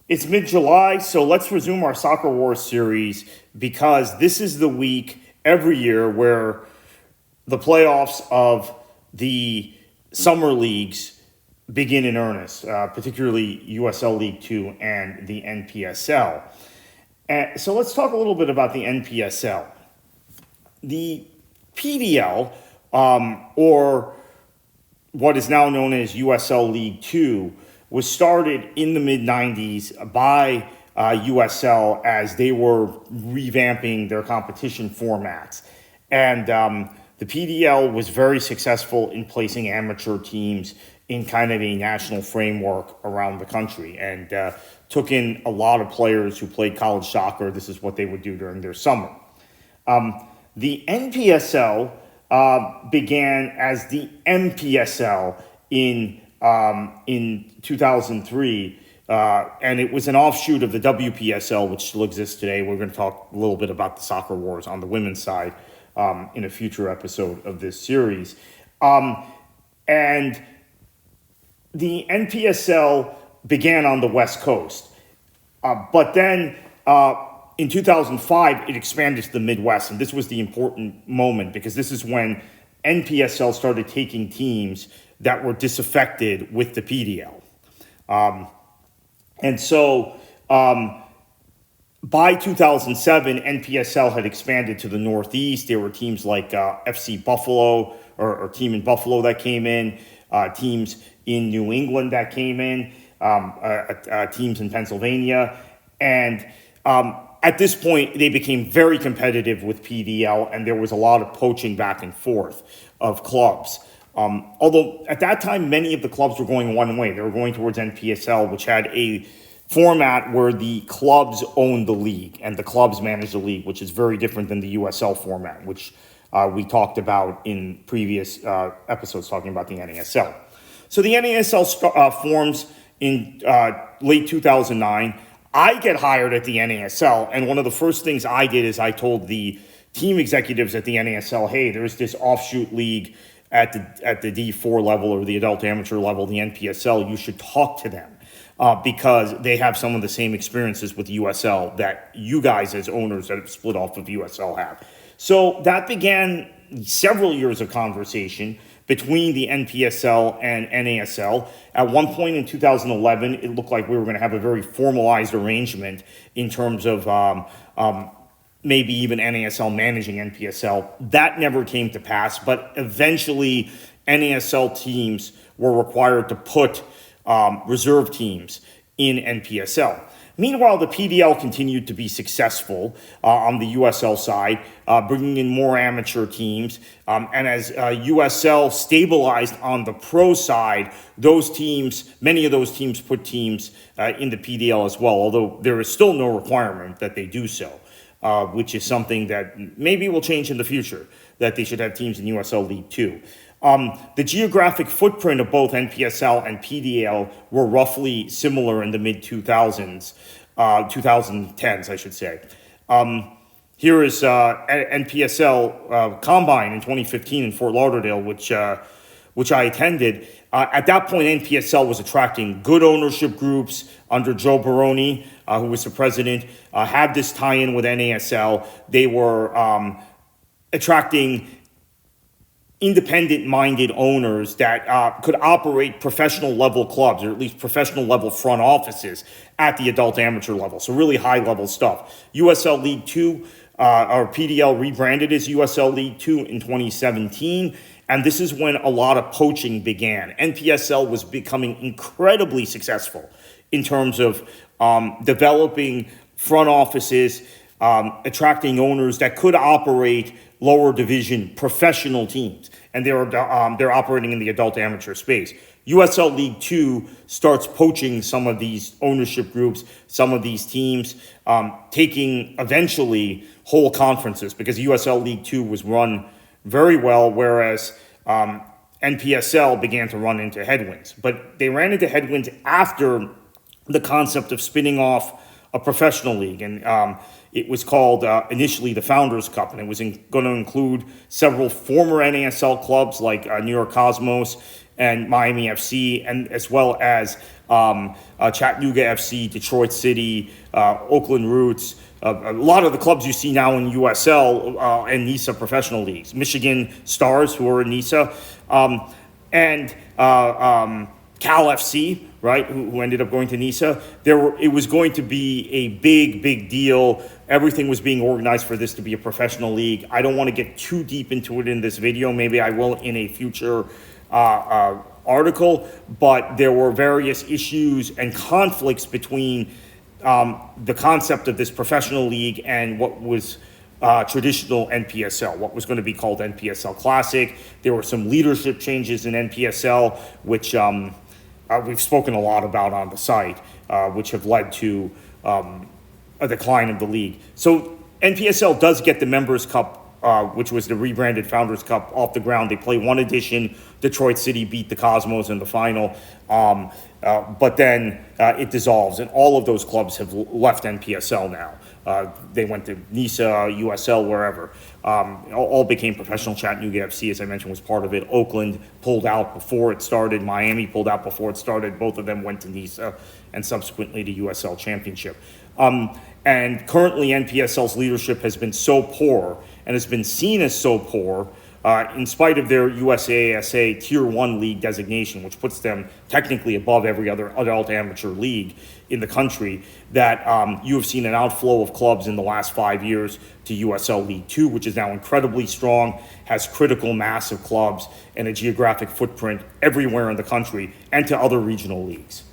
It's mid-July, so let's resume our Soccerwarz series because this is the week every year where the playoffs of the summer leagues begin in earnest, particularly USL League Two and the NPSL. And so let's talk a little bit about the NPSL. The PDL, or what is now known as USL League Two, was started in the mid-90s by USL as they were revamping their competition formats. And the PDL was very successful in placing amateur teams in kind of a national framework around the country and took in a lot of players who played college soccer. This is what they would do during their summer. The NPSL began as the NPSL in 2003, and it was an offshoot of the WPSL, which still exists today. We're going to talk a little bit about the Soccerwarz on the women's side in a future episode of this series. And the NPSL began on the West Coast, but then in 2005, it expanded to the Midwest, and this was the important moment because this is when NPSL started taking teams that were disaffected with the PDL. And so by 2007, NPSL had expanded to the Northeast. There were teams like FC Buffalo, or team in Buffalo that came in, teams in New England that came in, teams in Pennsylvania. And at this point, they became very competitive with PDL, and there was a lot of poaching back and forth of clubs. Although at that time, many of the clubs were going one way. They were going towards NPSL, which had a format where the clubs owned the league and the clubs managed the league, which is very different than the USL format, which we talked about in previous episodes talking about the NASL. So the NASL forms in late 2009. I get hired at the NASL, and one of the first things I did is I told the team executives at the NASL, hey, there's this offshoot league at the D4 level or the adult amateur level, the NPSL. You should talk to them because they have some of the same experiences with USL that you guys as owners that have split off of USL have. So that began several years of conversation between the NPSL and NASL. At one point in 2011, it looked like we were going to have a very formalized arrangement in terms of maybe even NASL managing NPSL. That never came to pass, but eventually NASL teams were required to put reserve teams in NPSL. Meanwhile, the PDL continued to be successful on the USL side, bringing in more amateur teams. And as USL stabilized on the pro side, many of those teams put teams in the PDL as well, although there is still no requirement that they do so, which is something that maybe will change in the future, that they should have teams in USL League Two. The geographic footprint of both NPSL and PDL were roughly similar in the mid-2000s, 2010s, I should say. Here is NPSL Combine in 2015 in Fort Lauderdale, which I attended. At that point, NPSL was attracting good ownership groups under Joe Baroni, who was the president, had this tie-in with NASL. They were attracting independent-minded owners that could operate professional-level clubs, or at least professional-level front offices at the adult amateur level. So really high-level stuff. USL League Two, or PDL rebranded as USL League Two in 2017, and this is when a lot of poaching began. NPSL was becoming incredibly successful in terms of developing front offices, attracting owners that could operate lower division professional teams, and they're operating in the adult amateur space. USL League Two starts poaching some of these ownership groups, some of these teams, taking eventually whole conferences because USL League Two was run very well, whereas NPSL began to run into headwinds. But they ran into headwinds after the concept of spinning off a professional league, and it was called initially the Founders Cup, and it was going to include several former NASL clubs like New York Cosmos and Miami FC, and as well as Chattanooga FC, Detroit City, Oakland Roots, a lot of the clubs you see now in USL and NISA professional leagues. Michigan Stars, who are in NISA, and Cal FC, right, who ended up going to NISA. It was going to be a big deal. Everything was being organized for this to be a professional league. I don't want to get too deep into it in this video. Maybe I will in a future article, but there were various issues and conflicts between the concept of this professional league and what was traditional NPSL, what was going to be called NPSL Classic. There were some leadership changes in NPSL, which we've spoken a lot about on the site, which have led to a decline of the league. So NPSL does get the Members' Cup, which was the rebranded Founders' Cup, off the ground. They play one edition. Detroit City beat the Cosmos in the final. But then it dissolves, and all of those clubs have left NPSL now. They went to NISA, USL, wherever. All became professional. Chattanooga FC, as I mentioned, was part of it. Oakland pulled out before it started. Miami pulled out before it started. Both of them went to NISA and subsequently to USL Championship. And currently NPSL's leadership has been so poor and has been seen as so poor in spite of their USASA Tier 1 league designation, which puts them technically above every other adult amateur league in the country, that you have seen an outflow of clubs in the last 5 years to USL League 2, which is now incredibly strong, has critical mass of clubs and a geographic footprint everywhere in the country, and to other regional leagues.